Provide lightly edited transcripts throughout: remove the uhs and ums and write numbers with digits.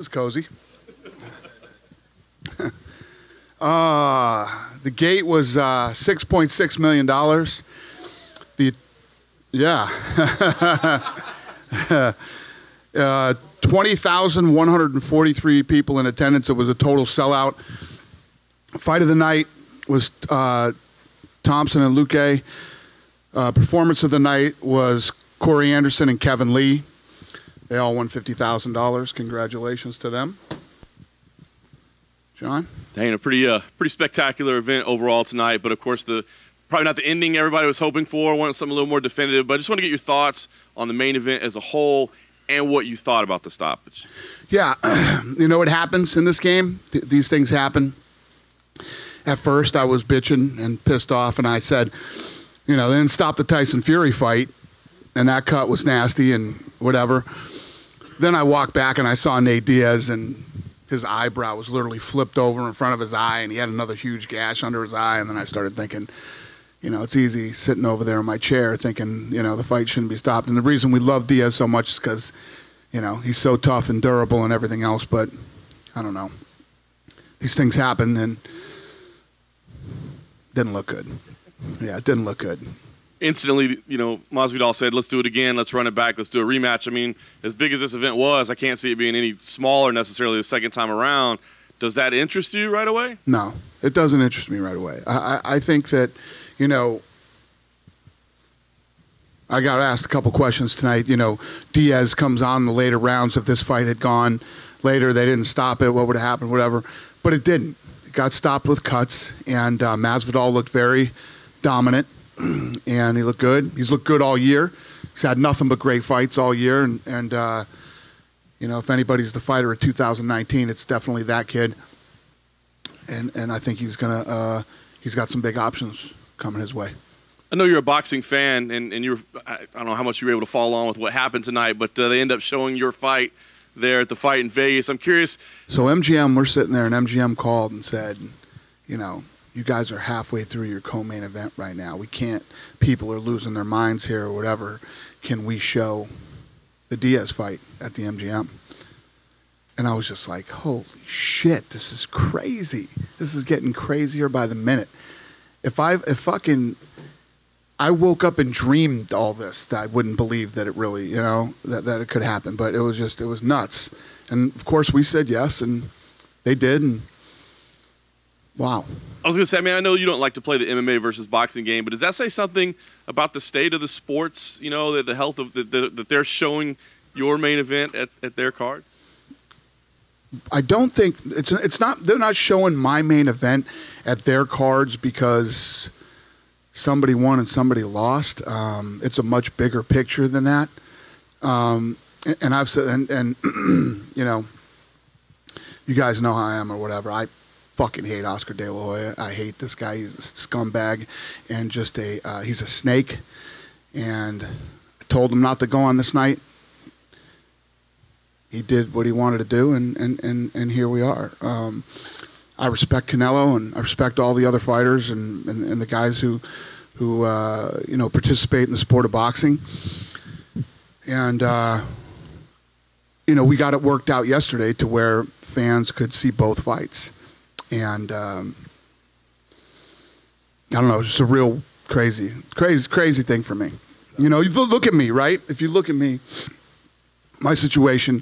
is cozy. The gate was $6.6 million. Yeah. 20,143 people in attendance. It was a total sellout. Fight of the night was Thompson and Luque. Performance of the night was Corey Anderson and Kevin Lee. They all won $50,000. Congratulations to them. John? Dang, a pretty spectacular event overall tonight, but of course probably not the ending everybody was hoping for. Wanted something a little more definitive, but I just want to get your thoughts on the main event as a whole and what you thought about the stoppage. Yeah, you know what happens in this game? These things happen. At first, I was bitching and pissed off, and I said, you know, they didn't stop the Tyson Fury fight, and that cut was nasty and whatever. Then I walked back, and I saw Nate Diaz, and his eyebrow was literally flipped over in front of his eye, and he had another huge gash under his eye, and then I started thinking, you know, it's easy sitting over there in my chair thinking, you know, the fight shouldn't be stopped. And the reason we love Diaz so much is because, you know, he's so tough and durable and everything else, but I don't know. These things happen, and didn't look good. Yeah, it didn't look good. Instantly, you know, Masvidal said, let's do it again, let's run it back, let's do a rematch. I mean, as big as this event was, I can't see it being any smaller necessarily the second time around. Does that interest you right away? No, it doesn't interest me right away. I think that, you know, I got asked a couple questions tonight. You know, Diaz comes on in the later rounds. If this fight had gone later, they didn't stop it, what would have happened, whatever. But it didn't. It got stopped with cuts, and Masvidal looked very dominant. And he looked good. He's looked good all year. He's had nothing but great fights all year. And you know, if anybody's the fighter of 2019, it's definitely that kid. And I think he's got some big options coming his way. I know you're a boxing fan, and I don't know how much you were able to follow on with what happened tonight, but they end up showing your fight there at the fight in Vegas. I'm curious. So MGM, we're sitting there, and MGM called and said, you know, you guys are halfway through your co-main event right now. We can't, people are losing their minds here or whatever. Can we show the Diaz fight at the MGM? And I was just like, holy shit, this is crazy. This is getting crazier by the minute. If I woke up and dreamed all this, that I wouldn't believe that it really, you know, that it could happen. But it was nuts. And of course we said yes, and they did, and wow. I was going to say, I mean, I know you don't like to play the MMA versus boxing game, but does that say something about the state of the sports, you know, the health of that they're showing your main event at their card? I don't think it's not, they're not showing my main event at their cards because somebody won and somebody lost. It's a much bigger picture than that. And I've said, and you know, you guys know how I am or whatever. I fucking hate Oscar De La Hoya. I hate this guy. He's a scumbag and just he's a snake. And I told him not to go on this night. He did what he wanted to do, and here we are. I respect Canelo, and I respect all the other fighters and the guys who you know, participate in the sport of boxing. And you know, we got it worked out yesterday to where fans could see both fights. And I don't know, it's just a real crazy thing for me. You know, you look at me, right? If you look at me, my situation,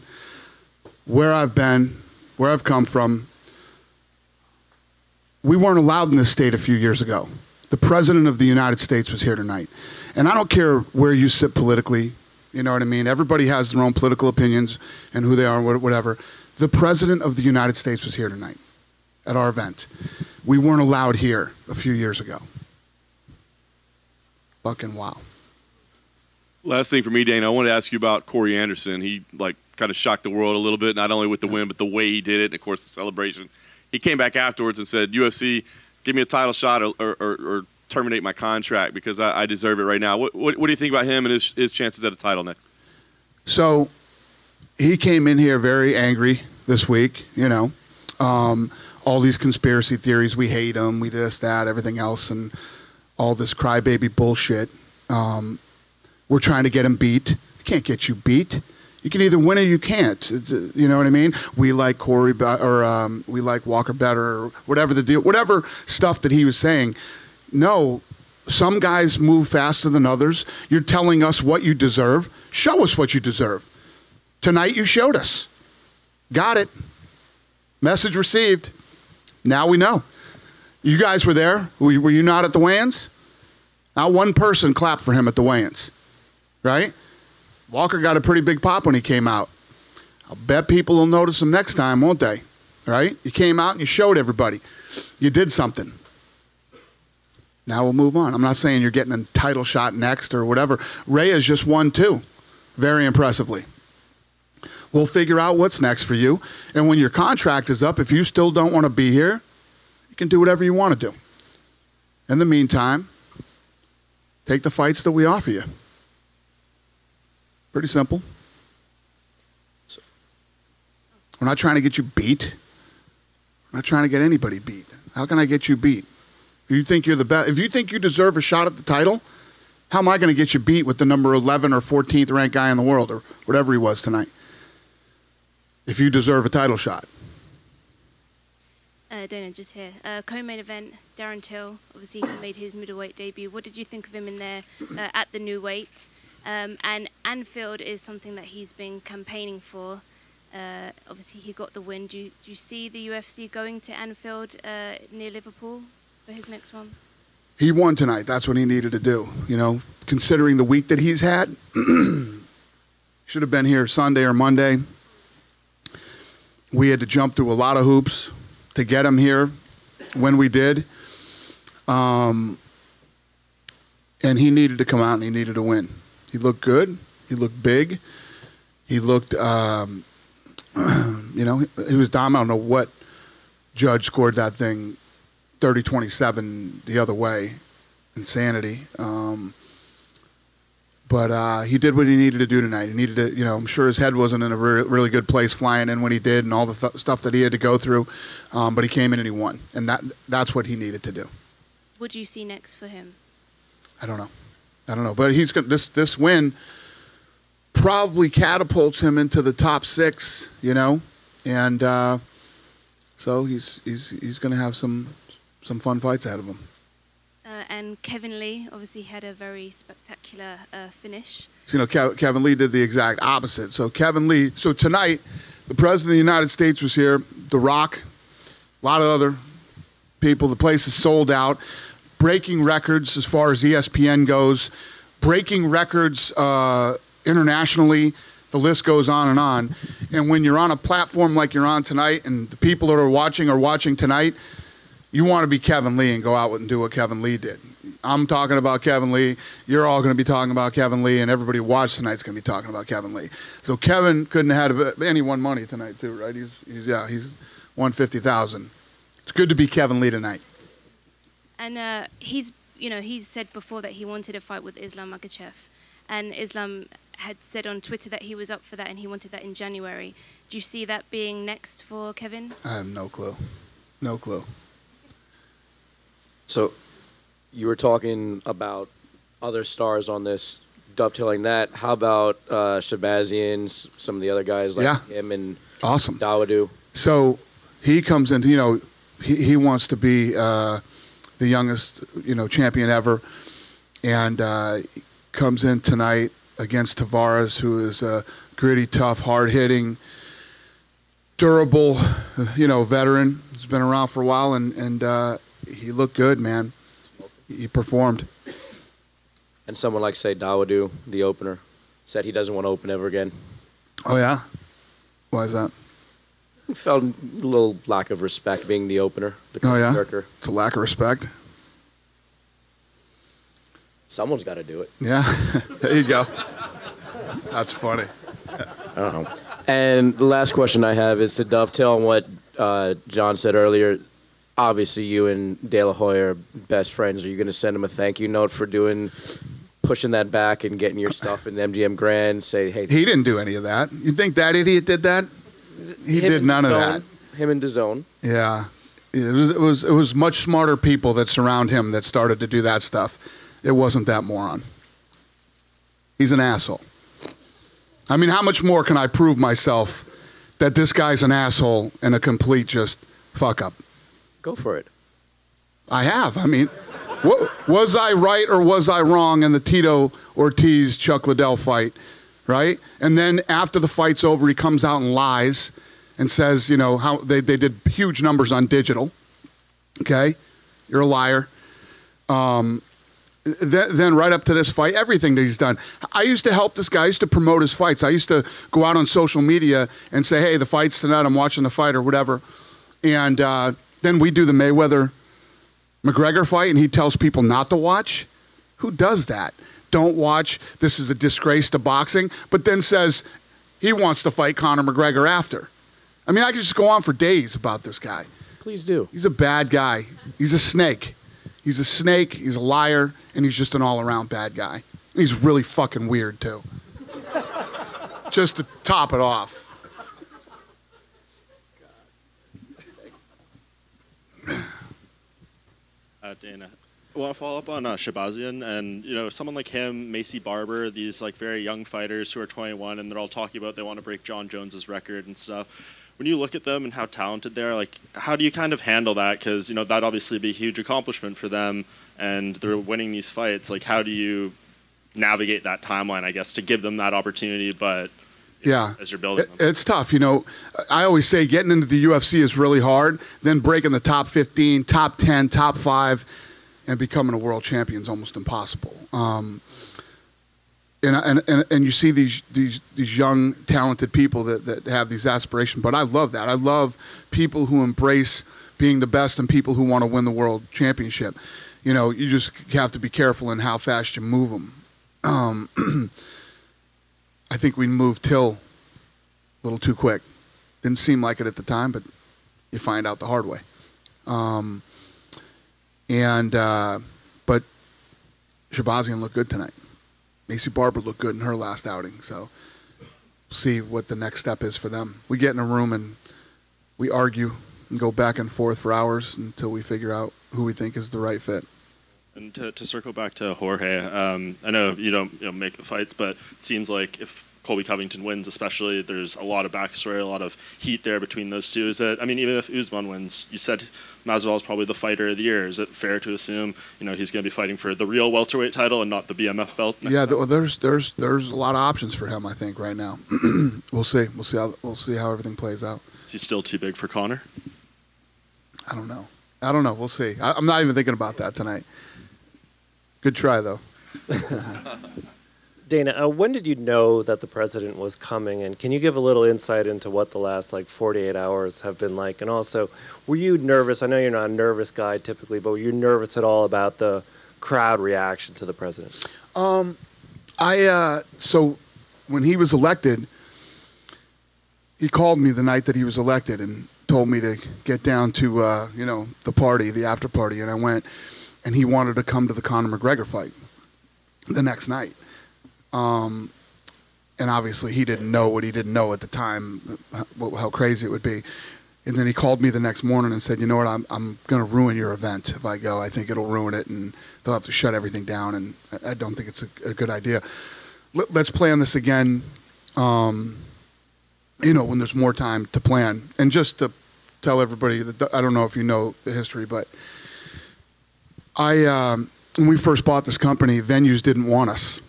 where I've been, where I've come from, we weren't allowed in this state a few years ago. The President of the United States was here tonight. And I don't care where you sit politically, you know what I mean? Everybody has their own political opinions and who they are and whatever. The President of the United States was here tonight at our event. We weren't allowed here a few years ago. Fucking wow. Last thing for me, Dana, I wanted to ask you about Corey Anderson. He kind of shocked the world a little bit, not only with the win, but the way he did it, and of course the celebration. He came back afterwards and said, UFC, give me a title shot or terminate my contract because I deserve it right now. What do you think about him and his chances at a title next? So he came in here very angry this week, you know. All these conspiracy theories, we hate him, we this, that, everything else, and all this crybaby bullshit. We're trying to get him beat. We can't get you beat. You can either win or you can't. You know what I mean? We like Corey or we like Walker better, or whatever the deal, whatever stuff that he was saying. No, some guys move faster than others. You're telling us what you deserve. Show us what you deserve. Tonight you showed us. Got it. Message received. Now we know. You guys were there. Were you not at the weigh-ins? Not one person clapped for him at the weigh-ins, right? Walker got a pretty big pop when he came out. I'll bet people will notice him next time, won't they? Right? You came out and you showed everybody. You did something. Now we'll move on. I'm not saying you're getting a title shot next or whatever. Rhea's just won too, very impressively. We'll figure out what's next for you. And when your contract is up, if you still don't want to be here, you can do whatever you want to do. In the meantime, take the fights that we offer you. Pretty simple. We're not trying to get you beat. We're not trying to get anybody beat. How can I get you beat? If you think you're the best, if you think you deserve a shot at the title, how am I going to get you beat with the number 11 or 14th ranked guy in the world or whatever he was tonight? If you deserve a title shot. Dana, just here. Co-main event, Darren Till. Obviously, he made his middleweight debut. What did you think of him in there at the new weight? And Anfield is something that he's been campaigning for. Obviously, he got the win. Do you see the UFC going to Anfield near Liverpool for his next one? He won tonight. That's what he needed to do. You know, considering the week that he's had, should have been here Sunday or Monday. We had to jump through a lot of hoops to get him here when we did. And he needed to come out and he needed to win. He looked good. He looked big. He looked, you know, he was dominant. I don't know what judge scored that thing 30-27 the other way. Insanity. But he did what he needed to do tonight. He needed to, you know, I'm sure his head wasn't in a really good place flying in when he did and all the stuff that he had to go through. But he came in and he won. And that's what he needed to do. What do you see next for him? I don't know. But he's going this win probably catapults him into the top 6, you know. And so he's going to have some fun fights ahead of him. And Kevin Lee obviously had a very spectacular finish. You know, Kevin Lee did the exact opposite. So so tonight, the President of the United States was here, The Rock, a lot of other people. The place is sold out, breaking records as far as ESPN goes, breaking records internationally. The list goes on and on. And when you're on a platform like you're on tonight and the people that are watching tonight, you want to be Kevin Lee and go out and do what Kevin Lee did. I'm talking about Kevin Lee. You're all going to be talking about Kevin Lee, and everybody who watched tonight's going to be talking about Kevin Lee. So Kevin couldn't have had any won money tonight too, right? He's won $50,000. It's good to be Kevin Lee tonight. And he's said before that he wanted a fight with Islam Makhachev, and Islam had said on Twitter that he was up for that and he wanted that in January. Do you see that being next for Kevin? I have no clue. No clue. So you were talking about other stars on this, dovetailing that. How about Shabazian, some of the other guys like him and awesome Dawodu? So he comes into, you know, he wants to be the youngest, you know, champion ever, and comes in tonight against Tavares, who is a gritty, tough, hard-hitting, durable, you know, veteran. He's been around for a while, and he looked good, man. He performed. And someone like, say, Dawodu, the opener, said he doesn't want to open ever again. Oh, yeah? Why is that? He felt a little lack of respect being the opener. Oh, yeah? It's a lack of respect? Someone's got to do it. Yeah. There you go. That's funny. I don't know. And the last question I have is to dovetail on what John said earlier. Obviously, you and De La Hoya are best friends. Are you going to send him a thank you note for pushing that back and getting your stuff in the MGM Grand? Say, hey. He didn't do any of that. You think that idiot did that? He did none of that. Him and DAZN. Yeah. It was much smarter people that surround him that started to do that stuff. It wasn't that moron. He's an asshole. I mean, how much more can I prove myself that this guy's an asshole and a complete just fuck up? Go for it. I have. I mean, was I right or was I wrong in the Tito Ortiz-Chuck Liddell fight, right? And then after the fight's over, he comes out and lies and says, you know, how they did huge numbers on digital. Okay? You're a liar. Then right up to this fight, everything that he's done. I used to help this guy. I used to promote his fights. I used to go out on social media and say, hey, the fight's tonight. I'm watching the fight or whatever. And then we do the Mayweather-McGregor fight, and he tells people not to watch. Who does that? Don't watch. This is a disgrace to boxing. But then says he wants to fight Conor McGregor after. I mean, I could just go on for days about this guy. Please do. He's a bad guy. He's a snake. He's a snake, he's a liar, and he's just an all-around bad guy. He's really fucking weird, too. Just to top it off. Dana, I want to follow up on Shabazian, and you know, someone like him, Macy Barber, these like very young fighters who are 21, and they're all talking about they want to break John Jones's record and stuff. When you look at them and how talented they are, like, how do you kind of handle that? Because, you know, that'd obviously be a huge accomplishment for them, and they're winning these fights. Like, how do you navigate that timeline, I guess, to give them that opportunity, but yeah, as you're building them? It's tough. You know, I always say getting into the UFC is really hard, then breaking the top 15, top 10, top 5, and becoming a world champion is almost impossible. And you see these young, talented people that have these aspirations. But I love that. I love people who embrace being the best and people who want to win the world championship. You know, you just have to be careful in how fast you move them. I think we moved Till a little too quick. Didn't seem like it at the time, but you find out the hard way. But Shabazian looked good tonight. Macy Barber looked good in her last outing, so we'll see what the next step is for them. We get in a room and we argue and go back and forth for hours until we figure out who we think is the right fit. And to circle back to Jorge, I know you don't make the fights, but it seems like if Colby Covington wins especially, there's a lot of backstory, a lot of heat there between those two. Is it, I mean, even if Usman wins, you said Masvidal is probably the fighter of the year. Is it fair to assume, you know, he's going to be fighting for the real welterweight title and not the BMF belt? Yeah, well, there's a lot of options for him, I think, right now. We'll see how everything plays out. Is he still too big for Conor? I don't know. We'll see. I'm not even thinking about that tonight. Good try, though. Dana, when did you know that the president was coming? And can you give a little insight into what the last 48 hours have been like? And also, were you nervous? I know you're not a nervous guy typically, but were you nervous at all about the crowd reaction to the president? So when he was elected, he called me the night that he was elected and told me to get down to the party, the after party, and I went. And he wanted to come to the Conor McGregor fight the next night. And obviously he didn't know what he didn't know at the time, how crazy it would be. And then he called me the next morning and said, you know what, I'm going to ruin your event if I go. I think it'll ruin it, and they'll have to shut everything down, and I don't think it's a good idea. Let's plan this again, when there's more time to plan. And just to tell everybody, that I don't know if you know the history, but when we first bought this company, venues didn't want us.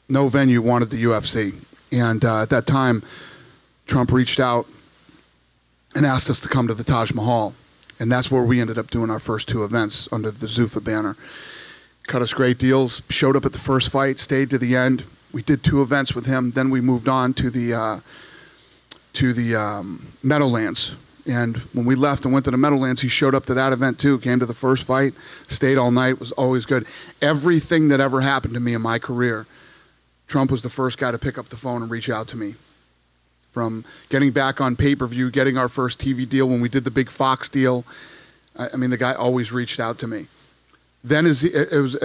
No venue wanted the UFC. And at that time, Trump reached out and asked us to come to the Taj Mahal. And that's where we ended up doing our first 2 events under the Zuffa banner. Cut us great deals, showed up at the first fight, stayed to the end. We did 2 events with him. Then we moved on to the Meadowlands. And when we left and went to the Meadowlands, he showed up to that event too, came to the first fight, stayed all night, was always good. Everything that ever happened to me in my career, Trump was the first guy to pick up the phone and reach out to me. From getting back on pay-per-view, getting our first TV deal, when we did the big Fox deal, I mean, the guy always reached out to me. Then as it was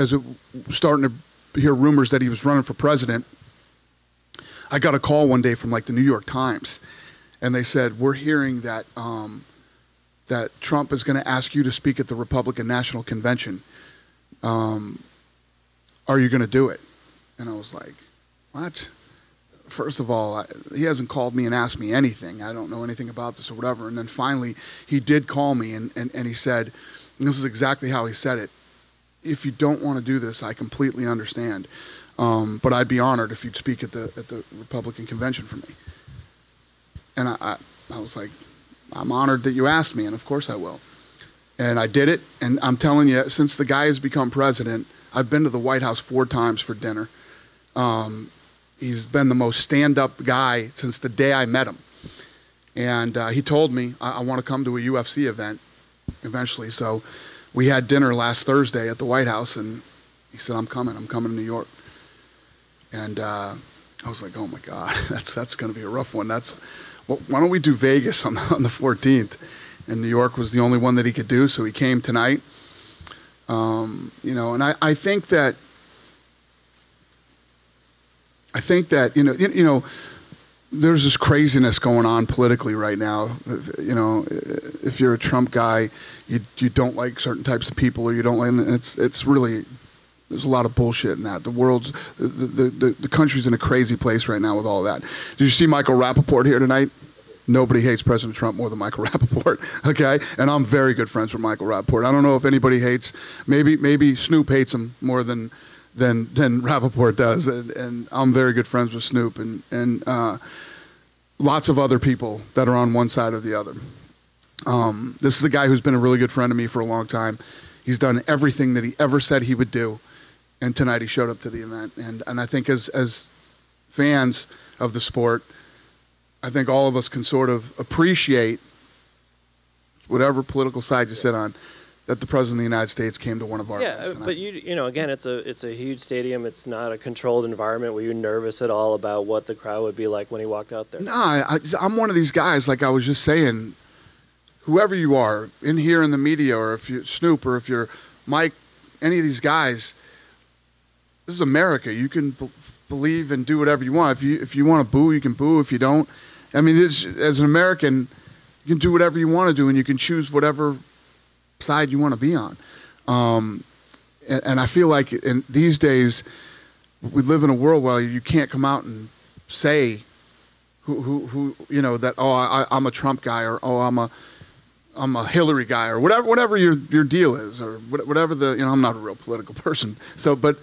starting to hear rumors that he was running for president, I got a call one day from the New York Times. And they said, we're hearing that that Trump is going to ask you to speak at the Republican National Convention. Are you going to do it? And I was like, what? first of all, he hasn't called me and asked me anything. I don't know anything about this or whatever. And then finally, he did call me, and he said, and this is exactly how he said it, if you don't want to do this, I completely understand. But I'd be honored if you'd speak at the Republican convention for me. And I was like, I'm honored that you asked me, and of course I will. And I did it, and I'm telling you, since the guy has become president, I've been to the White House 4 times for dinner. He's been the most stand-up guy since the day I met him. And he told me, I want to come to a UFC event eventually. So we had dinner last Thursday at the White House, and he said, I'm coming to New York. And I was like, oh my God, that's going to be a rough one. Why don't we do Vegas on the 14th? And New York was the only one that he could do, so he came tonight. And I think that there's this craziness going on politically right now. If you're a Trump guy, you don't like certain types of people, or you don't like, and it's really, there's a lot of bullshit in that. The country's in a crazy place right now with all that. Did you see Michael Rappaport here tonight? Nobody hates President Trump more than Michael Rappaport, okay? And I'm very good friends with Michael Rappaport. I don't know if anybody hates, maybe Snoop hates him more than Rappaport does, and I'm very good friends with Snoop and lots of other people that are on one side or the other. This is a guy who's been a really good friend of me for a long time. He's done everything that he ever said he would do, and tonight he showed up to the event. And I think as fans of the sport, I think all of us can sort of appreciate, whatever political side you sit on, that the President of the United States came to one of our events tonight. But again, it's a huge stadium. It's not a controlled environment. Were you nervous at all about what the crowd would be like when he walked out there? No, I'm one of these guys, like I was just saying, whoever you are, in here in the media, or if you're Snoop, or if you're Mike, any of these guys, this is America. You can believe and do whatever you want. If you want to boo, you can boo. If you don't, I mean, as an American, you can do whatever you want to do, and you can choose whatever side you want to be on. And I feel like in these days, we live in a world where you can't come out and say who that, I'm a Trump guy, or I'm a Hillary guy, or whatever your deal is, or whatever I'm not a real political person. So, but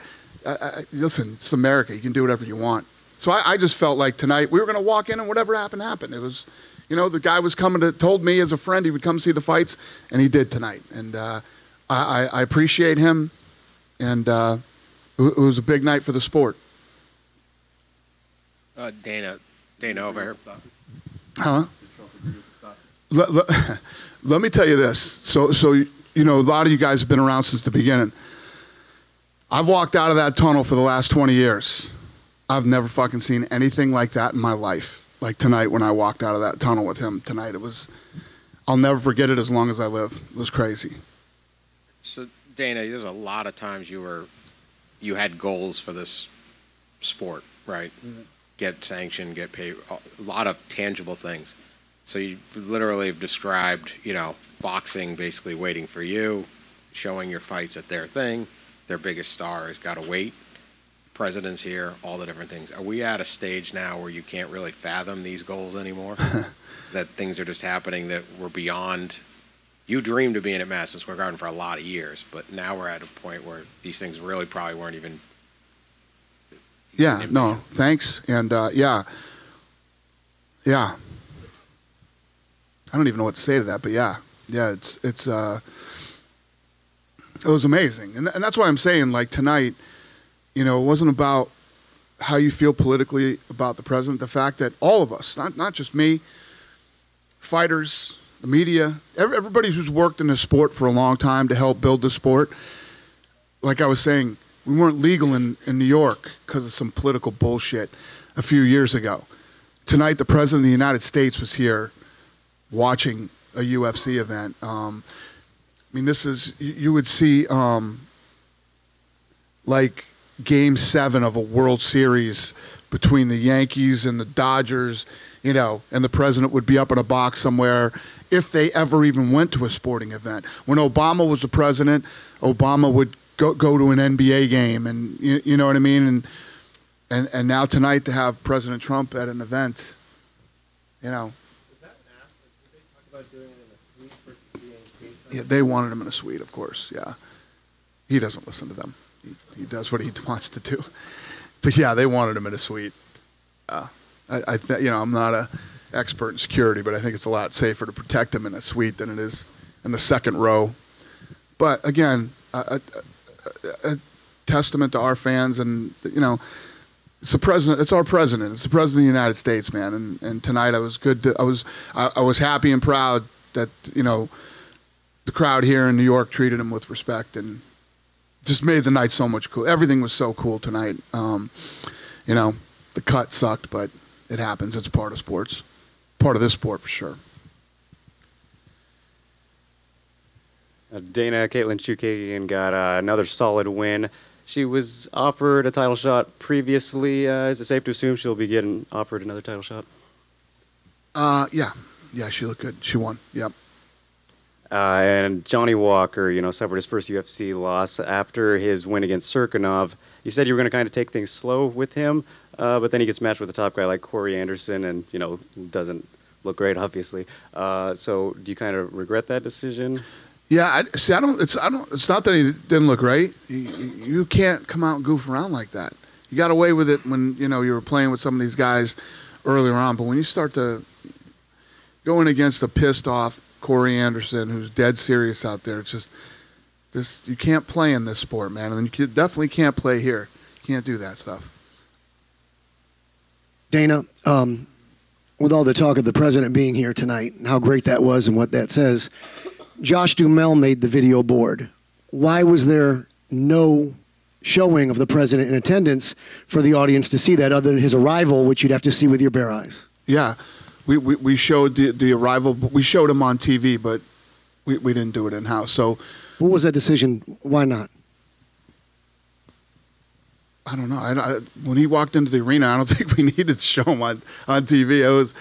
listen, it's America. You can do whatever you want. So I just felt like tonight we were going to walk in and whatever happened. It was, the guy was told me as a friend he would come see the fights, and he did tonight. And I appreciate him, and it was a big night for the sport. Dana over here. Huh? Let me tell you this. So a lot of you guys have been around since the beginning. I've walked out of that tunnel for the last 20 years. I've never fucking seen anything like that in my life. Like tonight when I walked out of that tunnel with him tonight, I'll never forget it as long as I live. It was crazy. So Dana, there's a lot of times you had goals for this sport, right? Mm-hmm. Get sanctioned, get paid, a lot of tangible things. So you literally have described, boxing basically waiting for you, showing your fights at their thing. Their biggest star has got to wait. President's here, all the different things. Are we at a stage now where you can't really fathom these goals anymore? That things are just happening that were beyond. You dreamed of being at Madison Square Garden for a lot of years, but now we're at a point where these things really probably weren't even. Yeah, no, thanks. And yeah. I don't even know what to say to that, but yeah, it was amazing. And that's why I'm saying, like, tonight, it wasn't about how you feel politically about the president. The fact that all of us, not just me, fighters, the media, everybody who's worked in the sport for a long time to help build the sport, like I was saying, we weren't legal in New York because of some political bullshit a few years ago. Tonight, the president of the United States was here watching a UFC event. This is, you would see like Game 7 of a World Series between the Yankees and the Dodgers, and the president would be up in a box somewhere if they ever even went to a sporting event. When Obama was the president, Obama would go to an NBA game, and you know what I mean? And And now tonight to have President Trump at an event, you know. Was that an ask? Did they talk about doing it in a suite versus being case? Yeah, they wanted him in a suite, of course. Yeah, he doesn't listen to them. He does what he wants to do. But yeah, they wanted him in a suite. I'm not a expert in security, but I think it's a lot safer to protect him in a suite than it is in the second row. But again, a testament to our fans, and you know, it's the president. It's our president. It's the president of the United States, man. And tonight I was good. I was happy and proud that, you know, the crowd here in New York treated him with respect and just made the night so much cool. Everything was so cool tonight. You know, the cut sucked, but it happens. It's part of sports. Part of this sport for sure. Dana, Caitlin Chukagian got another solid win. She was offered a title shot previously. Is it safe to assume she'll be getting offered another title shot? Yeah, she looked good. She won. Yep. And Johnny Walker, you know, suffered his first UFC loss after his win against Serkinov. You said you were going to kind of take things slow with him, but then he gets matched with a top guy like Corey Anderson, and you know, doesn't look great, obviously. So do you kind of regret that decision? Yeah, It's not that he didn't look great. You can't come out and goof around like that. You got away with it when, you know, you were playing with some of these guys earlier on, but when you start to go in against a pissed off Corey Anderson, who's dead serious out there, it's just this. You can't play in this sport, man, and you definitely can't play here. You can't do that stuff. Dana, with all the talk of the president being here tonight and how great that was and what that says, Josh Duhamel made the video board. Why was there no showing of the president in attendance for the audience to see that, other than his arrival, which you'd have to see with your bare eyes? Yeah, we showed the arrival. We showed him on TV, but we didn't do it in-house. So, what was that decision? Why not? I don't know. When he walked into the arena, I don't think we needed to show him on TV.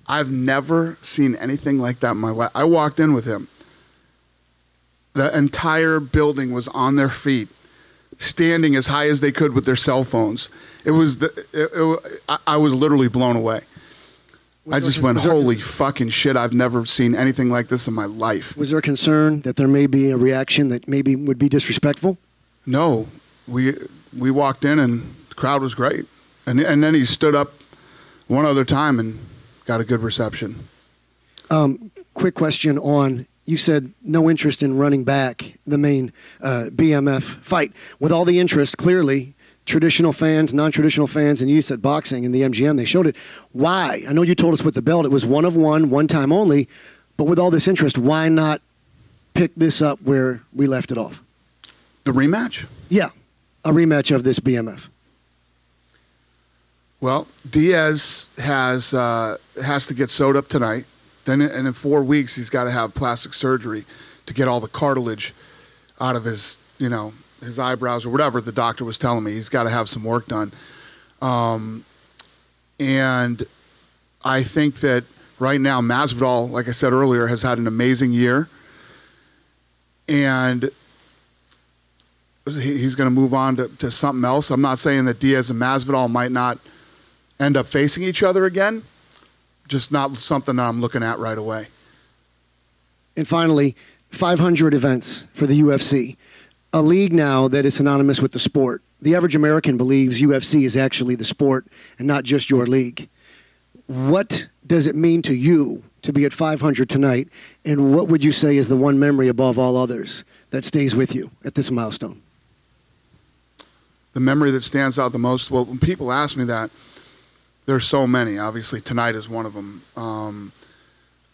I've never seen anything like that in my life. I walked in with him. The entire building was on their feet, standing as high as they could with their cell phones. I was literally blown away. I just went, holy fucking shit, I've never seen anything like this in my life. Was there a concern that there may be a reaction that maybe would be disrespectful? No. We walked in and the crowd was great. And then he stood up one other time and got a good reception. Quick question on, you said no interest in running back the main BMF fight. With all the interest, clearly, traditional fans, non-traditional fans, and you said boxing and the MGM, they showed it. Why? I know you told us with the belt, it was one of one time only, but with all this interest, why not pick this up where we left it off? The rematch? Yeah, a rematch of this BMF. Well, Diaz has to get sewed up tonight. Then, and in 4 weeks, he's got to have plastic surgery to get all the cartilage out of his, you know, his eyebrows or whatever the doctor was telling me. He's got to have some work done. And I think that right now, Masvidal, like I said earlier, has had an amazing year. And he's going to move on to something else. I'm not saying that Diaz and Masvidal might not end up facing each other again, just not something that I'm looking at right away. And finally, 500 events for the UFC, a league now that is synonymous with the sport. The average American believes UFC is actually the sport and not just your league. What does it mean to you to be at 500 tonight, and what would you say is the one memory above all others that stays with you at this milestone? The memory that stands out the most, well, when people ask me that, there's so many. Obviously, tonight is one of them.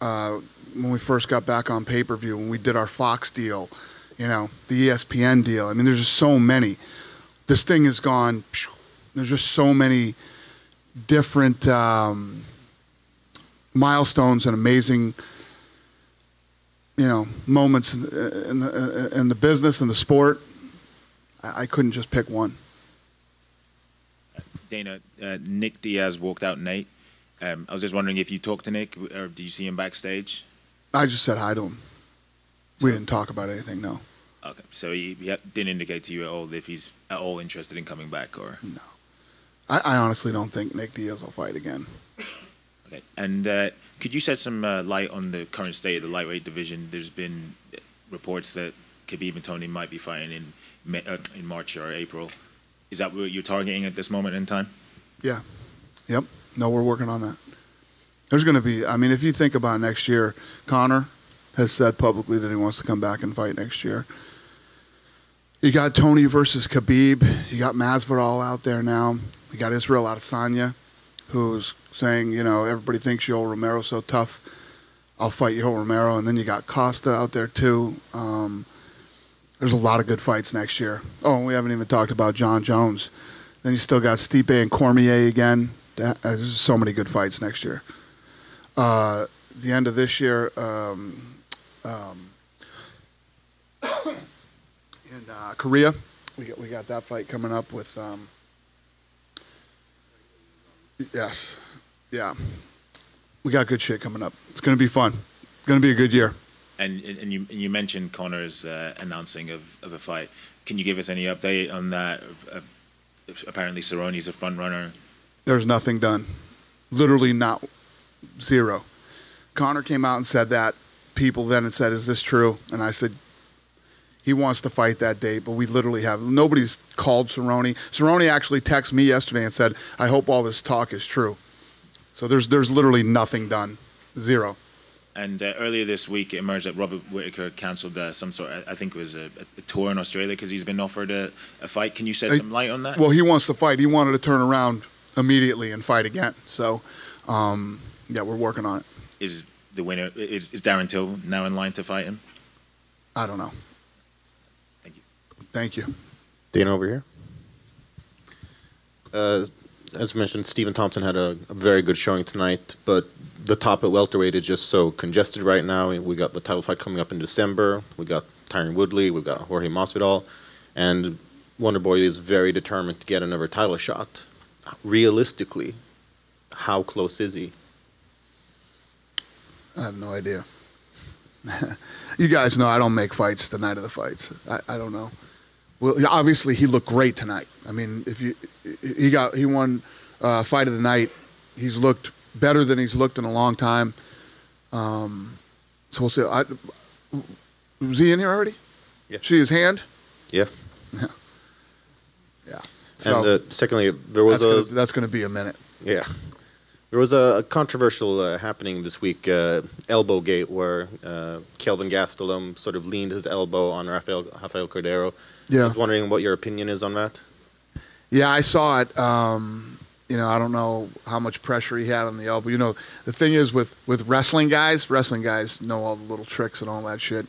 When we first got back on pay-per-view, when we did our Fox deal, you know, the ESPN deal. I mean, there's just so many. This thing has gone, there's just so many different milestones and amazing, you know, moments in the business and the sport. I couldn't just pick one. Dana, Nick Diaz walked out Nate. I was just wondering if you talked to Nick, or did you see him backstage? I just said hi to him. We didn't talk about anything, no. Okay, so he didn't indicate to you at all if he's at all interested in coming back, or No. I honestly don't think Nick Diaz will fight again. okay. And could you shed some light on the current state of the lightweight division? There's been reports that Khabib and Tony might be fighting in March or April. Is that what you're targeting at this moment in time? Yeah. Yep. No, we're working on that. There's going to be, I mean, if you think about next year, Conor has said publicly that he wants to come back and fight next year. You got Tony versus Khabib. You got Masvidal out there now. You got Israel Adesanya, who's saying, you know, everybody thinks Yoel Romero's so tough. I'll fight Yoel Romero. And then you got Costa out there too. There's a lot of good fights next year. Oh, and we haven't even talked about John Jones. Then you still got Stipe and Cormier again. There's so many good fights next year. The end of this year, in Korea, we got that fight coming up with. Yes, yeah, we got good shit coming up. It's gonna be fun. It's gonna be a good year. And you mentioned Conor's announcing of a fight. Can you give us any update on that? Apparently, Cerrone's a front runner. There's nothing done. Literally not zero. Conor came out and said that. People then said, "Is this true?" And I said, he wants to fight that date, but we literally have nobody's called Cerrone. Cerrone actually texted me yesterday and said, "I hope all this talk is true." So there's literally nothing done. Zero. And earlier this week, it emerged that Robert Whittaker canceled some sort of, I think it was a tour in Australia because he's been offered a fight. Can you shed some light on that? Well, he wants to fight. He wanted to turn around immediately and fight again. So, yeah, we're working on it. Is the winner, is Darren Till now in line to fight him? I don't know. Thank you. Thank you. Dana over here. As mentioned, Stephen Thompson had a very good showing tonight, but the top at welterweight is just so congested right now. We got the title fight coming up in December. We got Tyron Woodley. We got Jorge Masvidal, and Wonderboy is very determined to get another title shot. Realistically, how close is he? I have no idea. You guys know I don't make fights the night of the fights. I don't know. Well, obviously he looked great tonight. I mean, he won fight of the night. He's looked better than he's looked in a long time. So we'll see. Was he in here already? Yeah. See his hand? Yeah. Yeah. Yeah. So And secondly, there was that's going to be a minute. Yeah. There was a controversial happening this week, Elbowgate, where Kelvin Gastelum sort of leaned his elbow on Rafael Cordero. Yeah. I was wondering what your opinion is on that. Yeah, I saw it. You know, I don't know how much pressure he had on the elbow. You know, the thing is with wrestling guys know all the little tricks and all that shit.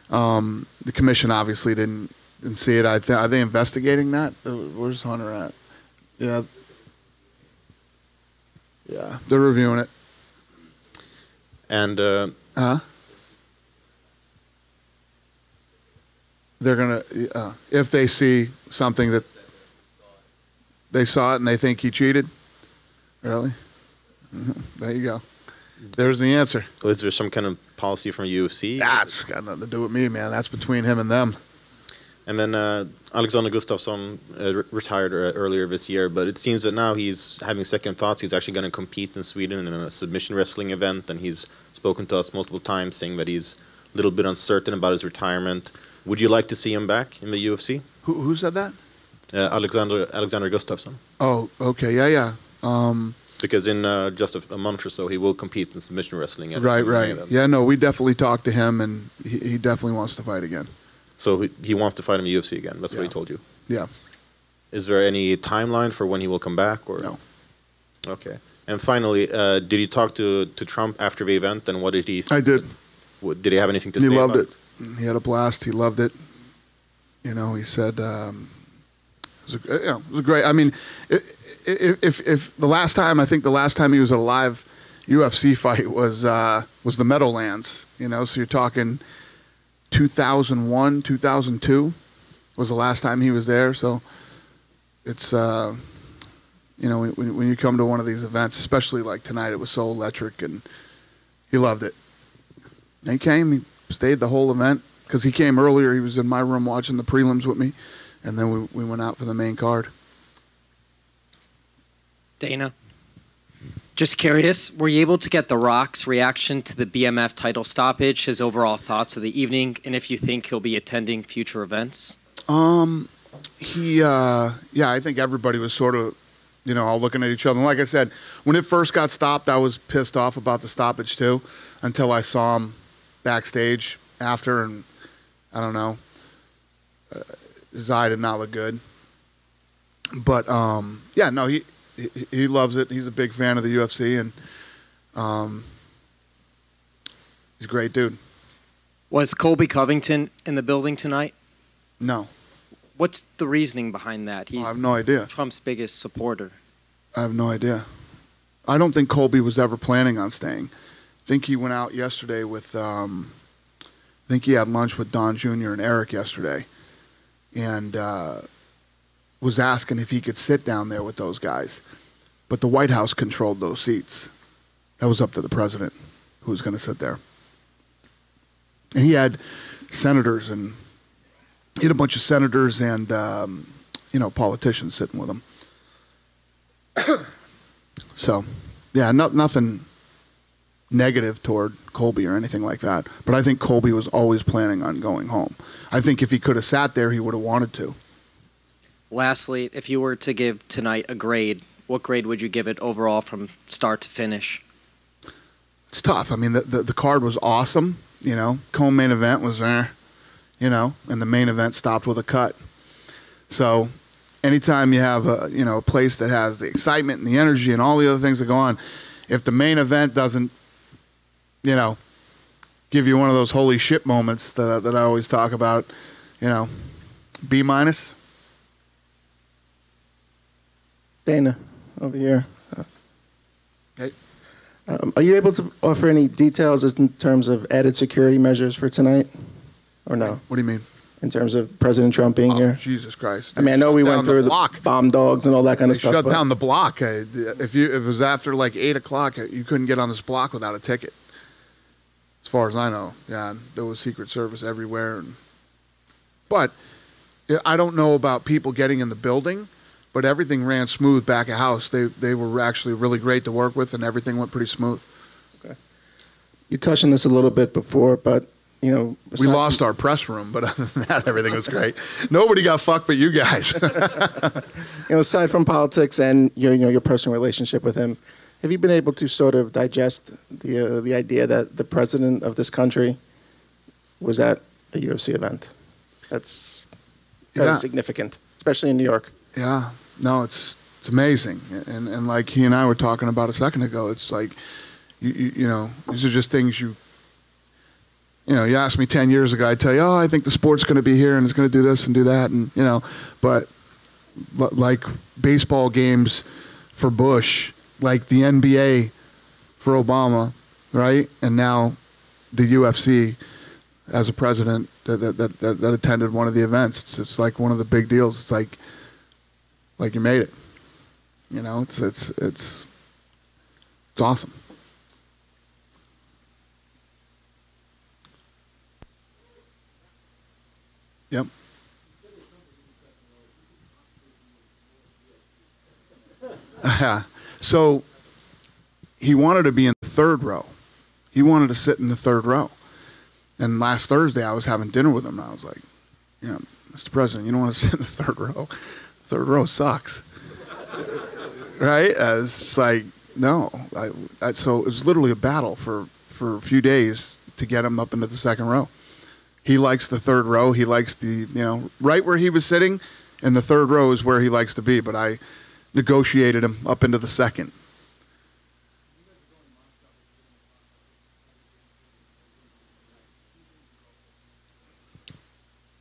The commission obviously didn't see it. Are they investigating that? Where's Hunter at? Yeah. Yeah, they're reviewing it. And they're gonna if they see something that they saw it and they think he cheated. Really? There you go. There's the answer. is there some kind of policy from UFC? That's got nothing to do with me, man. That's between him and them. And then Alexander Gustafsson retired earlier this year, but it seems that now he's having second thoughts. He's actually going to compete in Sweden in a submission wrestling event, and he's spoken to us multiple times saying that he's a little bit uncertain about his retirement. Would you like to see him back in the UFC? Who said that? Alexander Gustafsson. Oh, okay. Yeah. Because in just a month or so, he will compete in submission wrestling. Right. Yeah, no, we definitely talked to him, and he definitely wants to fight again. So he wants to fight in the UFC again. That's what he told you. Yeah. Is there any timeline for when he will come back? Or no? Okay. And finally, did he talk to Trump after the event? And what did he? I did. Did he have anything to say? He loved about it. He had a blast. He loved it. You know, he said it was great. I mean, if the last time he was at a live UFC fight was the Meadowlands. You know, so you're talking 2001, 2002 was the last time he was there. So it's, you know, when you come to one of these events, especially like tonight, it was so electric, and he loved it. And he came, he stayed the whole event. because he came earlier. He was in my room watching the prelims with me, and then we went out for the main card. Dana, just curious, were you able to get The Rock's reaction to the BMF title stoppage, his overall thoughts of the evening, and if you think he'll be attending future events? I think everybody was sort of, all looking at each other. And like I said, when it first got stopped, I was pissed off about the stoppage too, until I saw him backstage after, and I don't know, his eye did not look good. But he loves it. He's a big fan of the UFC, and he's a great dude. Was Colby Covington in the building tonight? No. What's the reasoning behind that? I have no idea. Trump's biggest supporter. I have no idea. I don't think Colby was ever planning on staying. I think he went out yesterday with, I think he had lunch with Don Jr. and Eric yesterday, and was asking if he could sit down there with those guys. But the White House controlled those seats. That was up to the president who was going to sit there. And he had senators and he had a bunch of senators and, politicians sitting with him. So, yeah, nothing negative toward Colby or anything like that. But I think Colby was always planning on going home. I think if he could have sat there, he would have wanted to. Lastly, if you were to give tonight a grade, what grade would you give it overall from start to finish? It's tough. I mean, the card was awesome. Co-main event was and the main event stopped with a cut. So anytime you have a place that has the excitement and the energy and all the other things that go on, if the main event doesn't, give you one of those holy shit moments that I always talk about, B-. Dana, over here. Hey. Are you able to offer any details in terms of added security measures for tonight, or no? What do you mean? In terms of President Trump being here? Jesus Christ. I mean, I know we went through the bomb dogs and all that kind of stuff. Shut down the block. If it was after like 8 o'clock, you couldn't get on this block without a ticket. As far as I know. Yeah, there was Secret Service everywhere. But I don't know about people getting in the building, but everything ran smooth back at house. They were actually really great to work with, and everything went pretty smooth. Okay. You touched on this a little bit before, but we lost our press room, but other than that, everything was great. Nobody got fucked but you guys. Aside from politics and your personal relationship with him, have you been able to sort of digest the idea that the president of this country was at a UFC event? That's very significant, especially in New York. Yeah, no, it's amazing, and like he and I were talking about a second ago, it's like you know these are just things you asked me 10 years ago, I'd tell you, oh, I think the sport's going to be here and it's going to do this and do that, and but like baseball games for Bush, like the NBA for Obama, right? And now the UFC as a president that attended one of the events. It's like one of the big deals. It's like you made it. It's awesome. Yep. So he wanted to be in the third row. He wanted to sit in the third row. And last Thursday I was having dinner with him, and I was like, yeah, Mr. President, you don't want to sit in the third row. Third row sucks. Right? It's like, no. So it was literally a battle for a few days to get him up into the second row. He likes the third row. He likes right where he was sitting, and the third row is where he likes to be. But I negotiated him up into the second.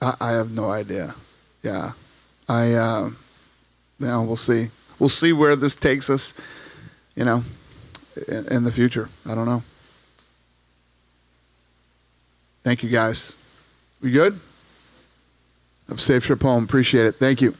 I have no idea. Yeah. We'll see. We'll see where this takes us, in the future. I don't know. Thank you, guys. We good? Have a safe trip home. Appreciate it. Thank you.